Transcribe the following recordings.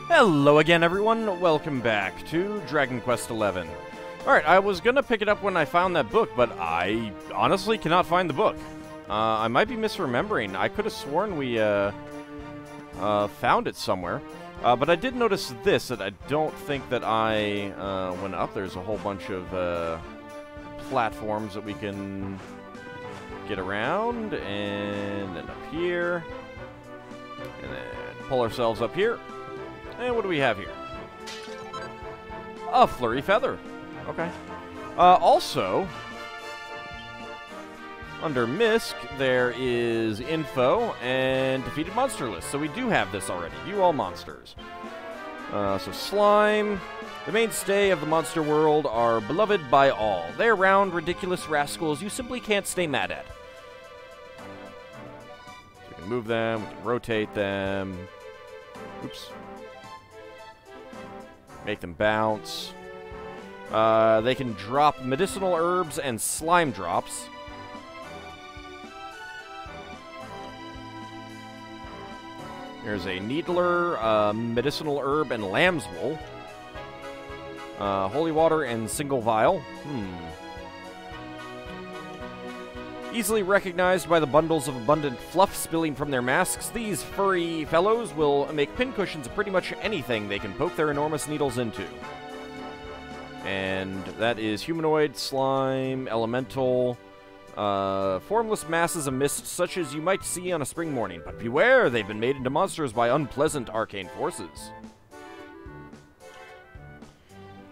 Hello again, everyone. Welcome back to Dragon Quest XI. Alright, I was gonna pick it up when I found that book, but I honestly cannot find the book. I might be misremembering. I could have sworn we found it somewhere. But I did notice this, that I don't think that I went up. There's a whole bunch of platforms that we can get around, and then up here, and then pull ourselves up here. And what do we have here? A flurry feather. Okay. Also, under MISC, there is info and defeated monster list. So we do have this already. View all monsters. So slime. The mainstay of the monster world are beloved by all. They're round, ridiculous rascals you simply can't stay mad at. So we can move them, we can rotate them. Oops. Make them bounce. They can drop medicinal herbs and slime drops. There's a needler, medicinal herb, and lamb's wool. Holy water and single vial. Easily recognized by the bundles of abundant fluff spilling from their masks, these furry fellows will make pincushions of pretty much anything they can poke their enormous needles into. And that is humanoid, slime, elemental, formless masses of mist such as you might see on a spring morning. But beware, they've been made into monsters by unpleasant arcane forces.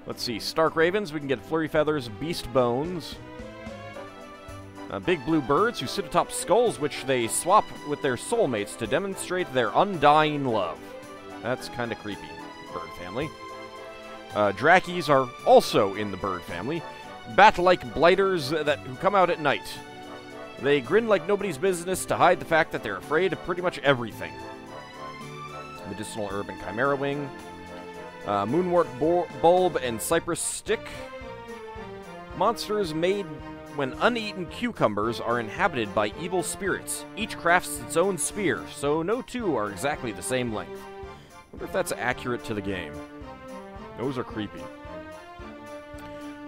Let's see, Stark Ravens, we can get flurry feathers, beast bones. Big blue birds who sit atop skulls which they swap with their soulmates to demonstrate their undying love. That's kind of creepy, bird family. Drakkies are also in the bird family. Bat-like blighters who come out at night. They grin like nobody's business to hide the fact that they're afraid of pretty much everything. Medicinal herb and chimera wing. Moonwort bulb and cypress stick. Monsters made when uneaten cucumbers are inhabited by evil spirits. Each crafts its own spear, so no two are exactly the same length. Wonder if that's accurate to the game. Those are creepy.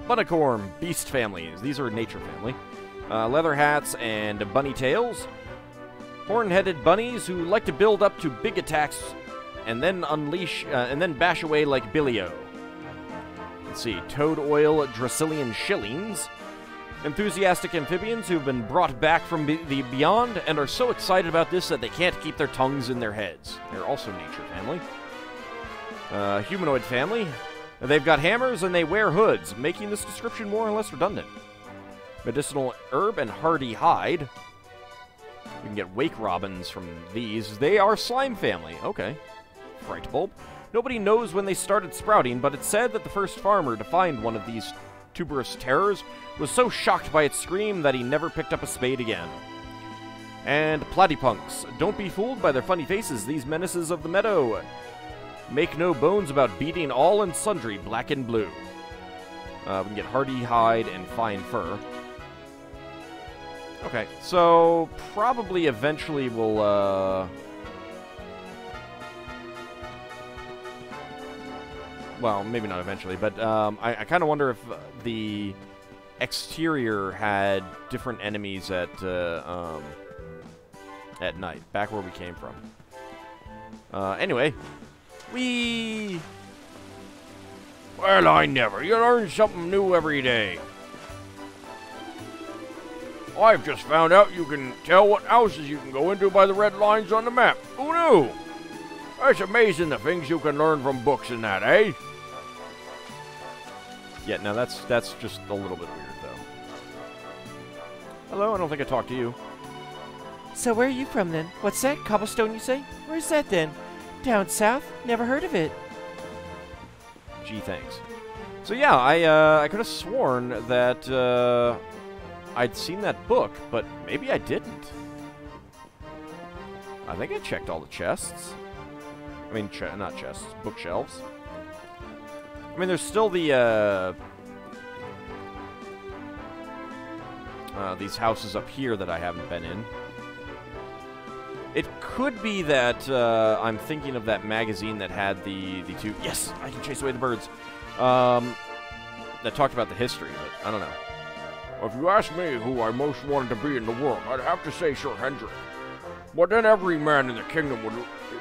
Bunnicorn, beast families. These are nature family. Leather hats and bunny tails. Horn-headed bunnies who like to build up to big attacks and then unleash and then bash away like Billio. Let's see, toad oil Dracilian shillings. Enthusiastic amphibians who've been brought back from the beyond and are so excited about this that they can't keep their tongues in their heads. They're also nature family. Humanoid family. They've got hammers and they wear hoods, making this description more or less redundant. Medicinal herb and hardy hide. We can get wake robins from these. They are slime family. Okay. Fright bulb. Nobody knows when they started sprouting, but it's said that the first farmer to find one of these tuberous terrors was so shocked by its scream that he never picked up a spade again. And platypunks. Don't be fooled by their funny faces. These menaces of the meadow make no bones about beating all and sundry, black and blue. We can get hardy hide and fine fur. Okay, so probably eventually we'll, well, maybe not eventually, but I kind of wonder if the exterior had different enemies at night, back where we came from. Anyway, well, I never. You learn something new every day. I've just found out you can tell what houses you can go into by the red lines on the map. Who knew? It's amazing the things you can learn from books and that, eh? Yeah, now that's just a little bit weird, though. Hello, I don't think I talked to you. So where are you from, then? What's that? Cobblestone, you say? Where's that, then? Down south? Never heard of it. Gee, thanks. So yeah, I could have sworn that I'd seen that book, but maybe I didn't. I think I checked all the chests. I mean, not chests, bookshelves. I mean, there's still the these houses up here that I haven't been in. It could be that I'm thinking of that magazine that had the two... Yes! I can chase away the birds. That talked about the history, but I don't know. If you ask me who I most wanted to be in the world, I'd have to say Sir Hendrik. But then every man in the kingdom would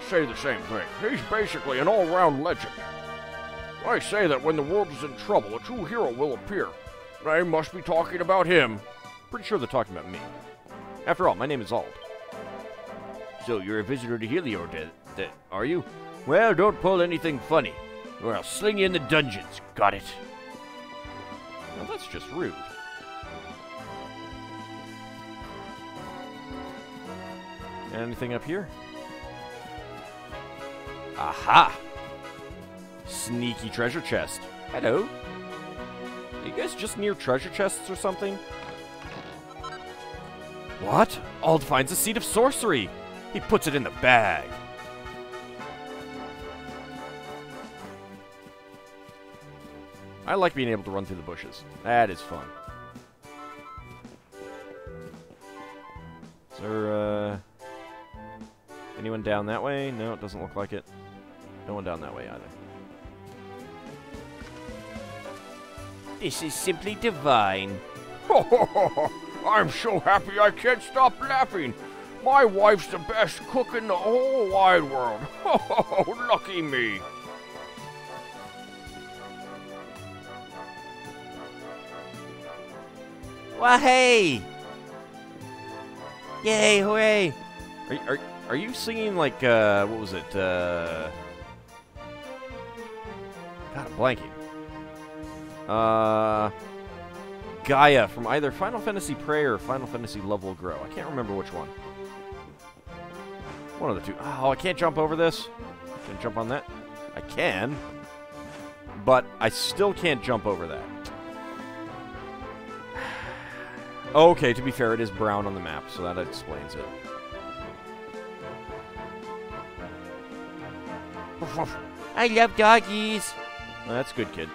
say the same thing. He's basically an all-round legend. I say that when the world is in trouble, a true hero will appear. They must be talking about him. Pretty sure they're talking about me. After all, my name is Ald. So you're a visitor to Helior, are you? Well, don't pull anything funny, or I'll sling you in the dungeons. Got it? Well, that's just rude. Anything up here? Aha! Sneaky treasure chest. Hello. Are you guys just near treasure chests or something? What? Ald finds a seed of sorcery. He puts it in the bag. I like being able to run through the bushes. That is fun. Is there, anyone down that way? No, it doesn't look like it. No one down that way either. This is simply divine. I'm so happy I can't stop laughing. My wife's the best cook in the whole wide world. Lucky me. Well, hey! Yay, hooray! Are you singing like, what was it, God, I'm blanking. Gaia from either Final Fantasy Prayer or Final Fantasy Love Will Grow. I can't remember which one. One of the two. Oh, I can't jump over this? Can I jump on that? I can. But I still can't jump over that. Okay, to be fair, it is brown on the map, so that explains it. I love doggies. That's good, kid.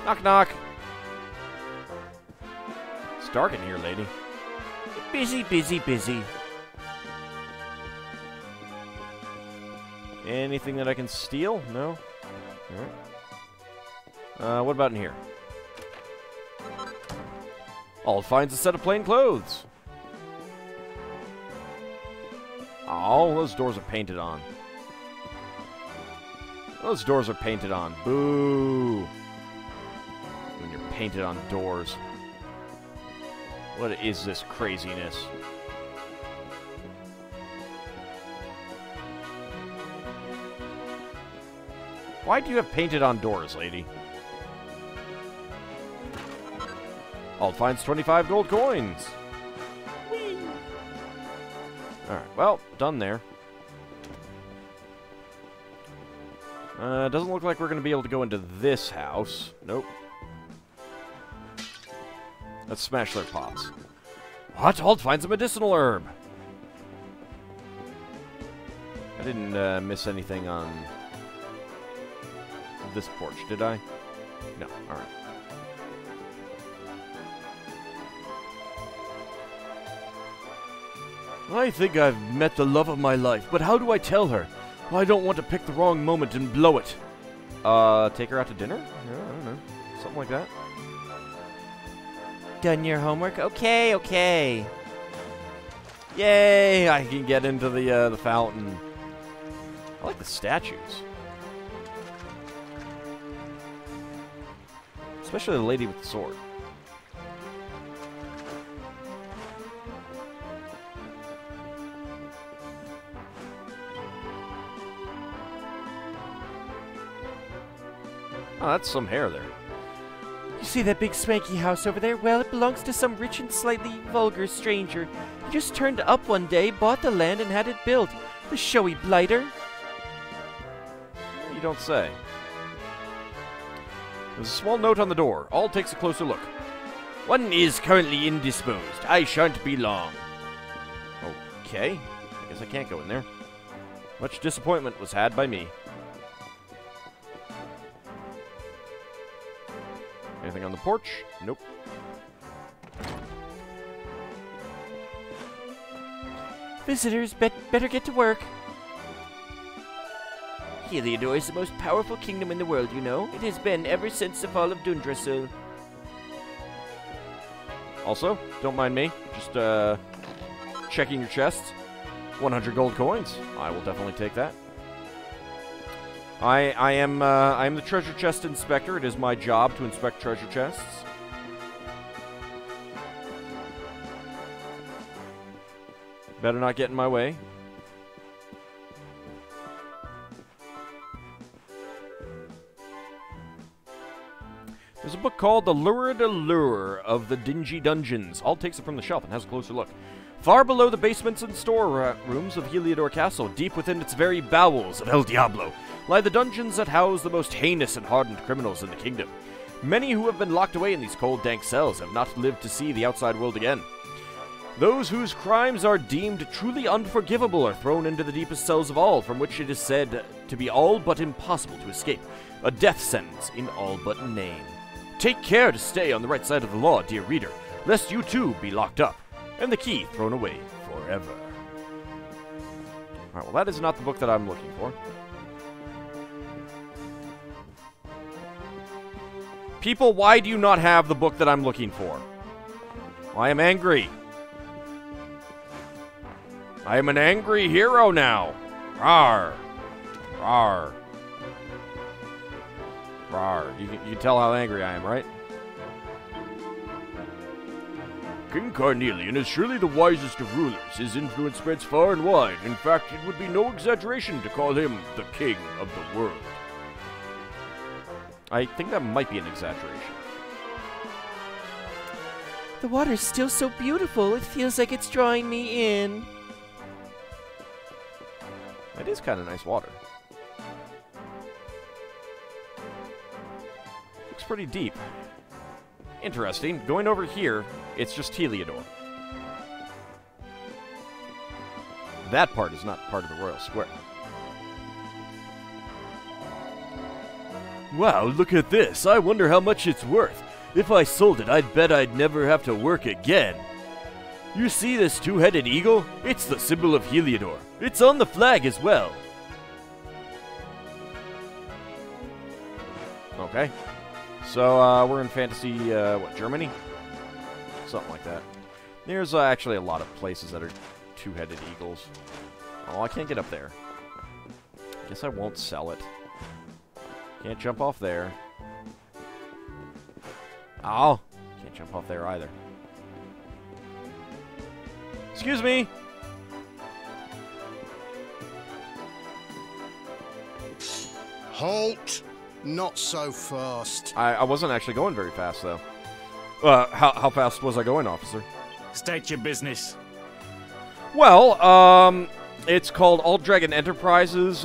Knock, knock. It's dark in here, lady. Busy, busy, busy. Anything that I can steal? No? Alright. What about in here? Ald finds a set of plain clothes. Oh, those doors are painted on. Those doors are painted on. Boo! When you're painted on doors. What is this craziness? Why do you have painted on doors, lady? Ald finds 25 gold coins. Whee! Alright, well, done there. Doesn't look like we're going to be able to go into this house. Nope. Let's smash their pots. What? Ald finds a medicinal herb. I didn't miss anything on this porch, did I? No. Alright. I think I've met the love of my life, but how do I tell her? I don't want to pick the wrong moment and blow it. Take her out to dinner? Yeah, I don't know. Something like that. Done your homework? Okay, okay. Yay! I can get into the fountain. I like the statues. Especially the lady with the sword. Oh, that's some hair there. You see that big swanky house over there? Well, it belongs to some rich and slightly vulgar stranger. He just turned up one day, bought the land, and had it built. The showy blighter. You don't say. There's a small note on the door. Ald takes a closer look. One is currently indisposed. I shan't be long. Okay. I guess I can't go in there. Much disappointment was had by me. Anything on the porch? Nope. Visitors better get to work. Heliodor is the most powerful kingdom in the world, you know. It has been ever since the fall of Dundrasil. Also, don't mind me. Just checking your chests. 100 gold coins. I will definitely take that. I am the treasure chest inspector. It is my job to inspect treasure chests. Better not get in my way. There's a book called The Lurid Allure of the Dingy Dungeons. All takes it from the shelf and has a closer look. Far below the basements and storerooms of Heliodor Castle, deep within its very bowels of El Diablo, lie the dungeons that house the most heinous and hardened criminals in the kingdom. Many who have been locked away in these cold, dank cells have not lived to see the outside world again. Those whose crimes are deemed truly unforgivable are thrown into the deepest cells of all, from which it is said to be all but impossible to escape. A death sentence in all but name. Take care to stay on the right side of the law, dear reader, lest you too be locked up, and the key thrown away forever. Alright, well that is not the book that I'm looking for. People, why do you not have the book that I'm looking for? I am angry. I am an angry hero now. Rawr. Rawr. Rawr. You can tell how angry I am, right? King Carnelian is surely the wisest of rulers. His influence spreads far and wide. In fact, it would be no exaggeration to call him the king of the world. I think that might be an exaggeration. The water's still so beautiful, it feels like it's drawing me in. It is kind of nice water. Looks pretty deep. Interesting. Going over here, it's just Heliodor. That part is not part of the royal square. Wow, look at this. I wonder how much it's worth. If I sold it, I'd bet I'd never have to work again. You see this two-headed eagle? It's the symbol of Heliodor. It's on the flag as well. Okay. So, we're in fantasy, what, Germany? Something like that. There's actually a lot of places that are two-headed eagles. Oh, I can't get up there. Guess I won't sell it. Can't jump off there. Oh, can't jump off there either. Excuse me! Halt! Not so fast. I wasn't actually going very fast, though. How fast was I going, officer? State your business. Well, it's called AuldDragon Enterprises.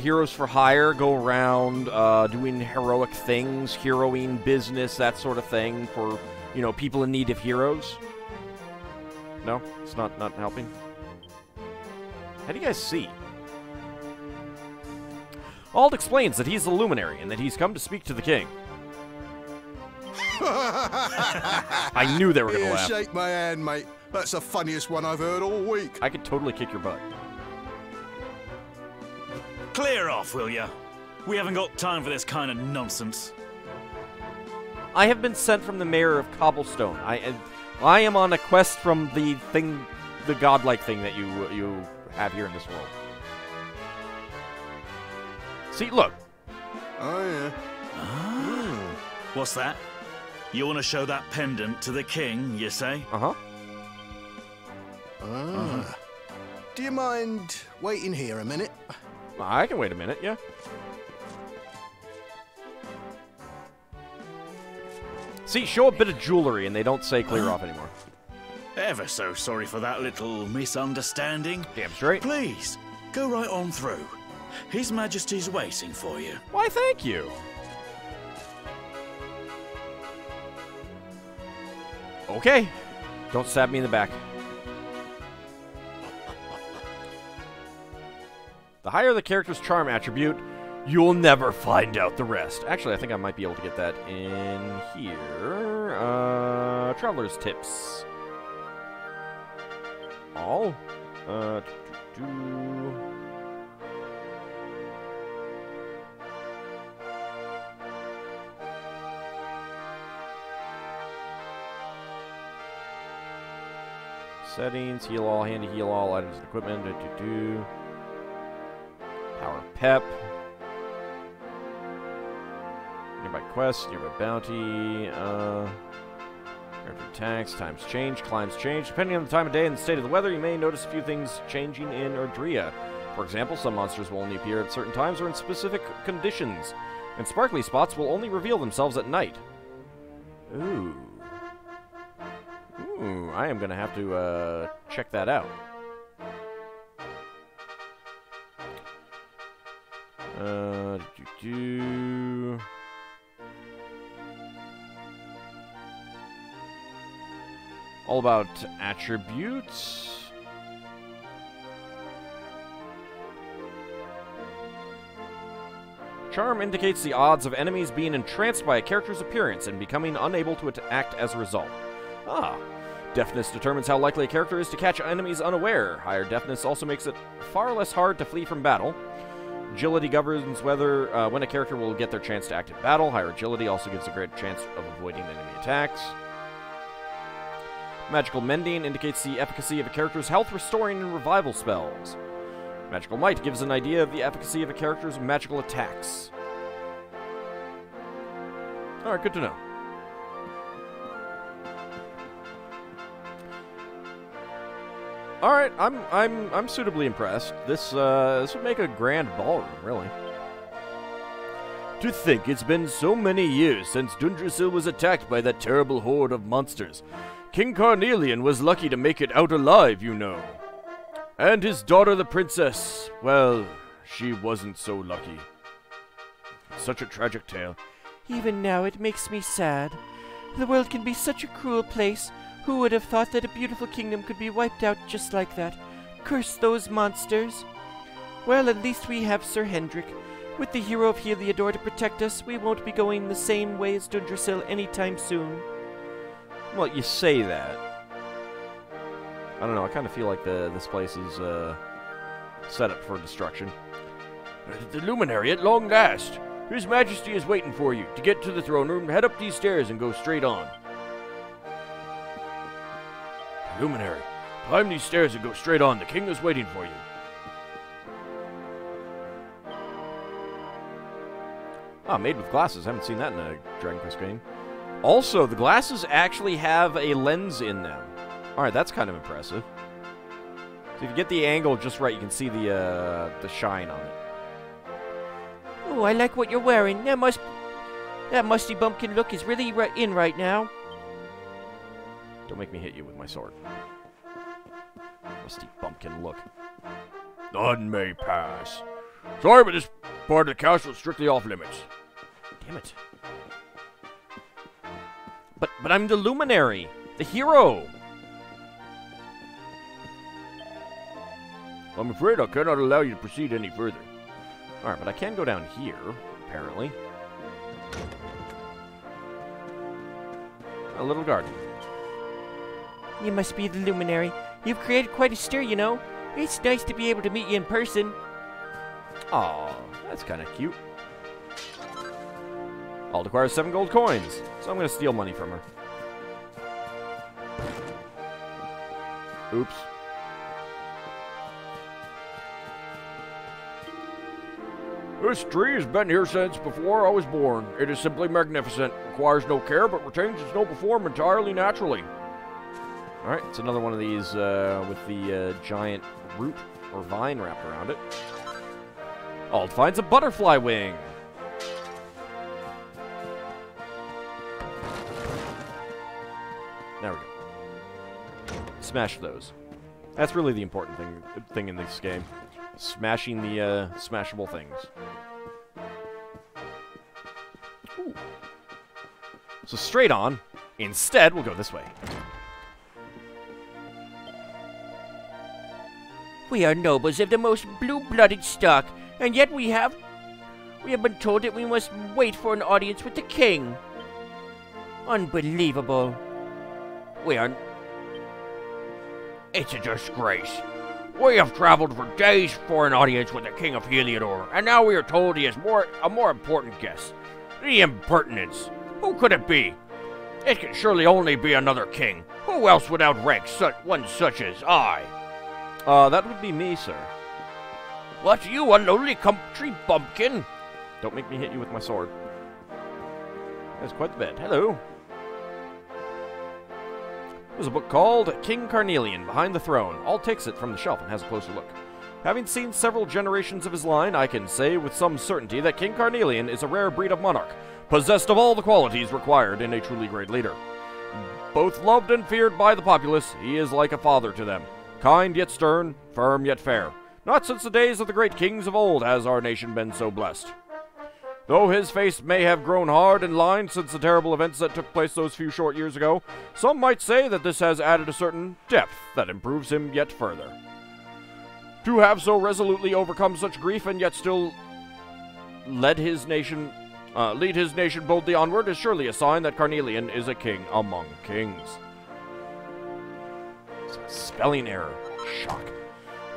Heroes for hire go around doing heroic things, heroing business, that sort of thing for, you know, people in need of heroes. No? It's not helping? How do you guys see? Ald explains that he's the Luminary and that he's come to speak to the king. I knew they were going to laugh. Shake my hand, mate. That's the funniest one I've heard all week. I could totally kick your butt. Clear off, will ya? We haven't got time for this kind of nonsense. I have been sent from the mayor of Cobblestone. I am on a quest from the godlike thing that you have here in this world. See, look. Oh, yeah. What's that? You want to show that pendant to the king, you say? Uh-huh. Do you mind waiting here a minute? I can wait a minute, yeah. See, show a bit of jewelry and they don't say clear off anymore. Ever so sorry for that little misunderstanding. Damn straight. Please, go right on through. His Majesty's waiting for you. Why, thank you. Okay. Don't stab me in the back. The higher the character's charm attribute, you'll never find out the rest. Actually, I think I might be able to get that in here. Traveler's tips. All? Settings, heal all, handy heal all items and equipment. Power pep. Nearby quest, nearby bounty. Character attacks, times change, climbs change. Depending on the time of day and the state of the weather, you may notice a few things changing in Erdrea. For example, some monsters will only appear at certain times or in specific conditions, and sparkly spots will only reveal themselves at night. Ooh. Ooh, I am going to have to check that out. All about attributes. Charm indicates the odds of enemies being entranced by a character's appearance and becoming unable to act as a result. Ah. Deafness determines how likely a character is to catch enemies unaware. Higher deafness also makes it far less hard to flee from battle. Agility governs whether when a character will get their chance to act in battle. Higher agility also gives a greater chance of avoiding enemy attacks. Magical mending indicates the efficacy of a character's health restoring and revival spells. Magical might gives an idea of the efficacy of a character's magical attacks. Alright, good to know. Alright, I'm suitably impressed. This would make a grand ballroom, really. To think it's been so many years since Dundrasil was attacked by that terrible horde of monsters. King Carnelian was lucky to make it out alive, you know. And his daughter, the princess, well, she wasn't so lucky. Such a tragic tale. Even now it makes me sad. The world can be such a cruel place. Who would have thought that a beautiful kingdom could be wiped out just like that? Curse those monsters. Well, at least we have Sir Hendrik. With the hero of Heliodor to protect us, we won't be going the same way as Dundrasil anytime soon. Well, you say that. I don't know, I kind of feel like this place is set up for destruction. The Luminary at long last. His Majesty is waiting for you. To get to the throne room, head up these stairs and go straight on. Luminary, climb these stairs and go straight on. The king is waiting for you. Ah, made with glasses. I haven't seen that in a Dragon Quest game. Also, the glasses actually have a lens in them. Alright, that's kind of impressive. So if you get the angle just right, you can see the shine on it. Oh, I like what you're wearing. That musty bumpkin look is really in right now. Don't make me hit you with my sword. Musty bumpkin look. None may pass. Sorry, but this part of the castle is strictly off limits. Damn it. But I'm the Luminary, the hero. I'm afraid I cannot allow you to proceed any further. Alright, but I can go down here, apparently. A little garden. You must be the Luminary. You've created quite a stir, you know. It's nice to be able to meet you in person. Aw, that's kind of cute. Ald acquires 7 gold coins, so I'm going to steal money from her. Oops. This tree has been here since before I was born. It is simply magnificent. Requires no care, but retains its noble form entirely naturally. Alright, it's another one of these with the giant root or vine wrapped around it. Ald finds a butterfly wing. There we go. Smash those. That's really the important thing in this game. Smashing the smashable things. Ooh. So straight on. Instead, we'll go this way. We are nobles of the most blue-blooded stock, and yet we have been told that we must wait for an audience with the king. Unbelievable. It's a disgrace. We have traveled for days for an audience with the King of Heliodor, and now we are told he is a more important guest. The impertinence! Who could it be? It can surely only be another king. Who else would outrank one such as I? That would be me, sir. What, you a lonely country bumpkin? Don't make me hit you with my sword. That's quite the bed. Hello. There's a book called King Carnelian, Behind the Throne. All takes it from the shelf and has a closer look. Having seen several generations of his line, I can say with some certainty that King Carnelian is a rare breed of monarch, possessed of all the qualities required in a truly great leader. Both loved and feared by the populace, he is like a father to them. Kind yet stern, firm yet fair. Not since the days of the great kings of old has our nation been so blessed. Though his face may have grown hard and lined since the terrible events that took place those few short years ago, some might say that this has added a certain depth that improves him yet further. To have so resolutely overcome such grief and yet still lead his nation boldly onward is surely a sign that Carnelian is a king among kings. Spelling error. Shock.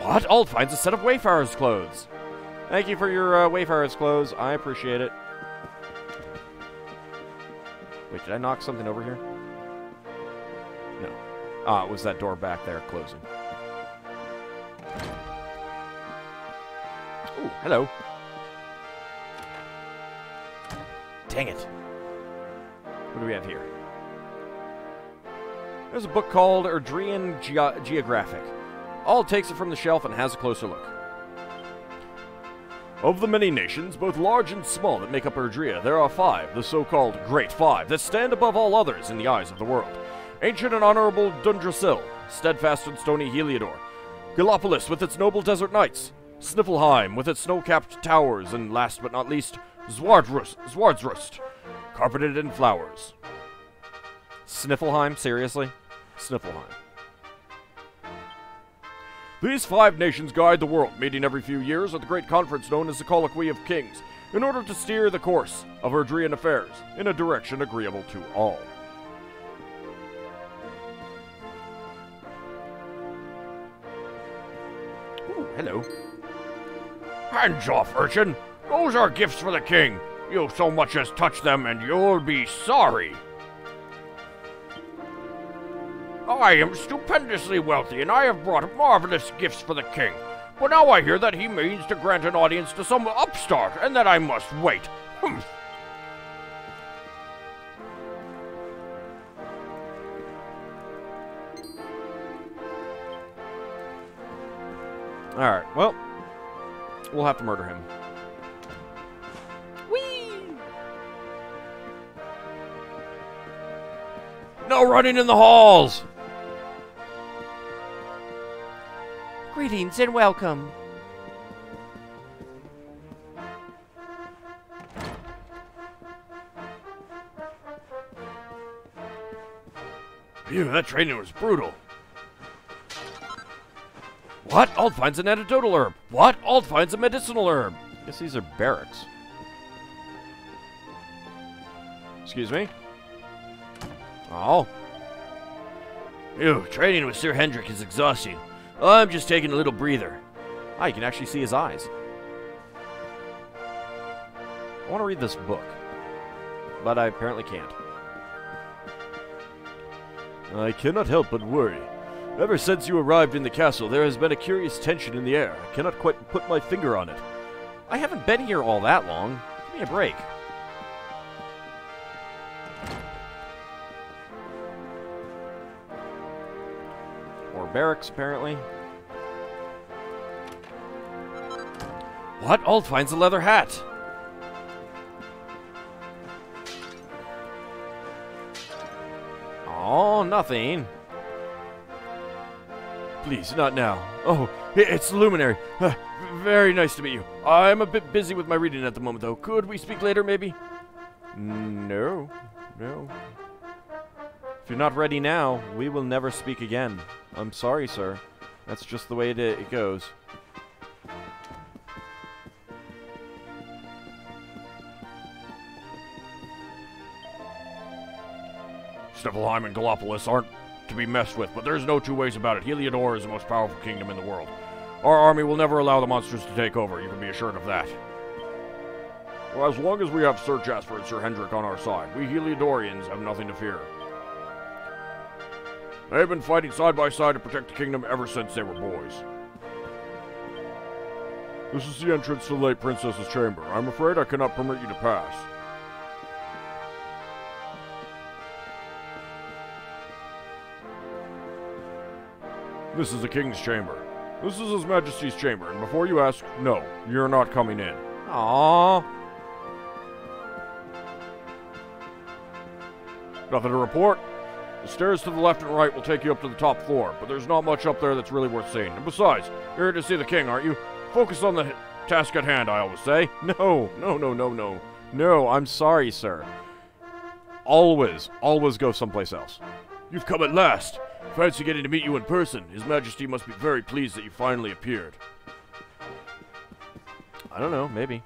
What? Ald finds a set of Wayfarer's clothes. Thank you for your Wayfarer's clothes. I appreciate it. Wait, did I knock something over here? No. Ah, it was that door back there closing. Ooh, hello. Dang it. What do we have here? There's a book called Erdrian Geographic. Ald takes it from the shelf and has a closer look. Of the many nations, both large and small, that make up Erdria, there are 5, the so-called Great Five, that stand above all others in the eyes of the world. Ancient and honorable Dundrasil, steadfast and stony Heliodor, Gallopolis with its noble desert knights, Sniffleheim with its snow-capped towers, and last but not least, Zwardsrust, carpeted in flowers. Sniffleheim? Seriously? Sniffleheim. These 5 nations guide the world, meeting every few years at the great conference known as the Colloquy of Kings, in order to steer the course of Erdrian affairs in a direction agreeable to all. Ooh, hello. Hands off, urchin! Those are gifts for the king. You so much as touch them and you'll be sorry. I am stupendously wealthy, and I have brought marvelous gifts for the king. But now I hear that he means to grant an audience to some upstart, and that I must wait. Humph. Alright, well, we'll have to murder him. Whee! No running in the halls! Greetings and welcome. Phew, that training was brutal. What? Ald finds an antidotal herb. What? Ald finds a medicinal herb. Guess these are barracks. Excuse me? Oh. Ew, training with Sir Hendrik is exhausting. I'm just taking a little breather. Ah, you can actually see his eyes. I want to read this book, but I apparently can't. I cannot help but worry. Ever since you arrived in the castle, there has been a curious tension in the air. I cannot quite put my finger on it. I haven't been here all that long. Give me a break. More barracks, apparently. What? Ald finds a leather hat. Oh, nothing. Please, not now. Oh, it's Luminary. Very nice to meet you. I'm a bit busy with my reading at the moment, though. Could we speak later, maybe? No. No. If you're not ready now, we will never speak again. I'm sorry, sir. That's just the way it goes. Sniffleheim and Gallopolis aren't to be messed with, but there's no two ways about it. Heliodor is the most powerful kingdom in the world. Our army will never allow the monsters to take over, you can be assured of that. Well, as long as we have Sir Jasper and Sir Hendrik on our side, we Heliodorians have nothing to fear. They've been fighting side by side to protect the kingdom ever since they were boys. This is the entrance to the late princess's chamber. I'm afraid I cannot permit you to pass. This is the king's chamber. This is his majesty's chamber, and before you ask, no, you're not coming in. Aww. Nothing to report. The stairs to the left and right will take you up to the top floor, but there's not much up there that's really worth seeing. And besides, you're here to see the king, aren't you? Focus on the task at hand, I always say. No, no, no, no, no. No, I'm sorry, sir. Always go someplace else. You've come at last. Fancy getting to meet you in person. His Majesty must be very pleased that you finally appeared. I don't know, maybe.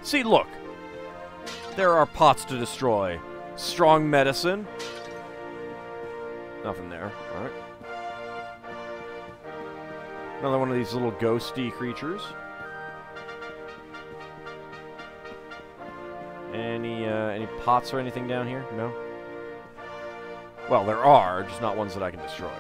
See, look. There are pots to destroy. Strong medicine. Nothing there. Alright. Another one of these little ghosty creatures. Any pots or anything down here? No? Well, there are, just not ones that I can destroy.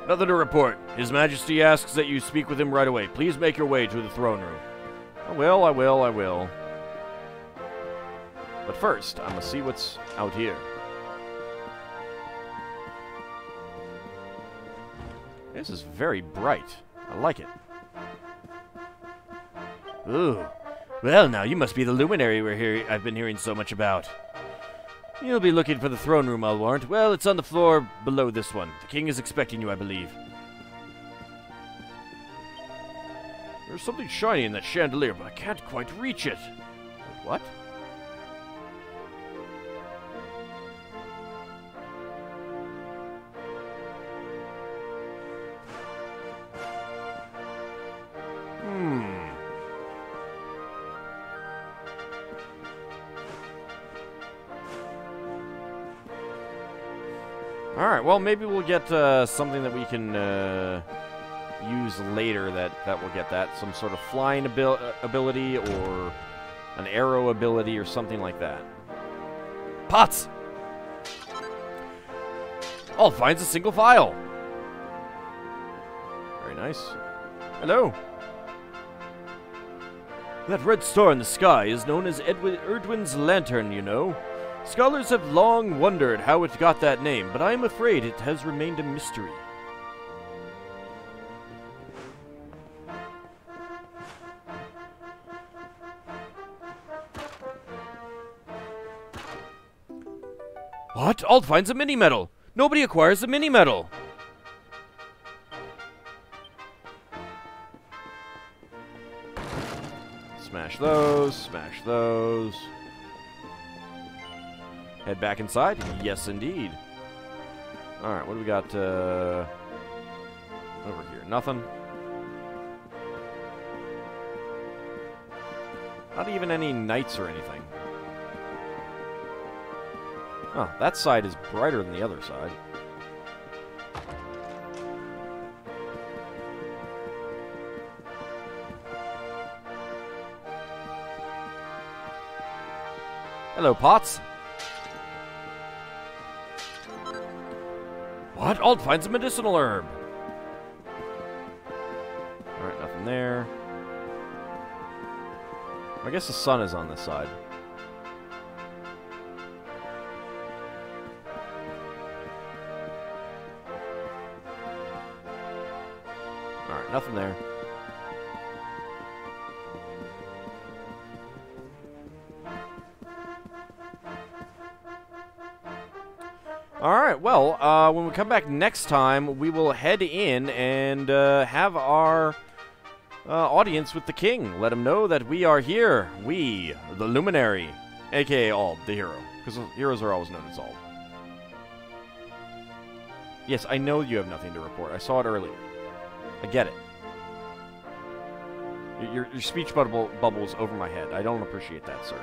Nothing to report. His Majesty asks that you speak with him right away. Please make your way to the throne room. I will. But first, I must see what's out here. This is very bright. I like it. Ooh. Well, now, you must be the Luminary I've been hearing so much about. You'll be looking for the throne room, I'll warrant. Well, it's on the floor below this one. The king is expecting you, I believe. There's something shiny in that chandelier, but I can't quite reach it. What? Alright, well, maybe we'll get something that we can use later that will get that. Some sort of flying ability or an arrow ability or something like that. Pots! All finds a single file. Very nice. Hello. That red star in the sky is known as Erdwin's Lantern, you know. Scholars have long wondered how it got that name, but I am afraid it has remained a mystery. What? Ald finds a mini-medal! Nobody acquires a mini-medal! Smash those, smash those. Head back inside? Yes, indeed. Alright, what do we got over here? Nothing. Not even any knights or anything. Oh, that side is brighter than the other side. Hello, Pots. What? Ald finds a medicinal herb. Alright, nothing there. I guess the sun is on this side. Alright, nothing there. Alright, well, when we come back next time, we will head in and have our audience with the king. Let him know that we are here. We, the Luminary. A.K.A. Ald, the hero. Because heroes are always known as Ald. Yes, I know you have nothing to report. I saw it earlier. I get it. Your speech bubble is over my head. I don't appreciate that, sir.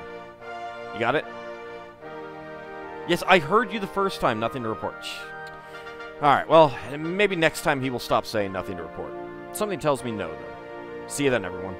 You got it? Yes, I heard you the first time. Nothing to report. Alright, well, maybe next time he will stop saying nothing to report. Something tells me no, though. See you then, everyone.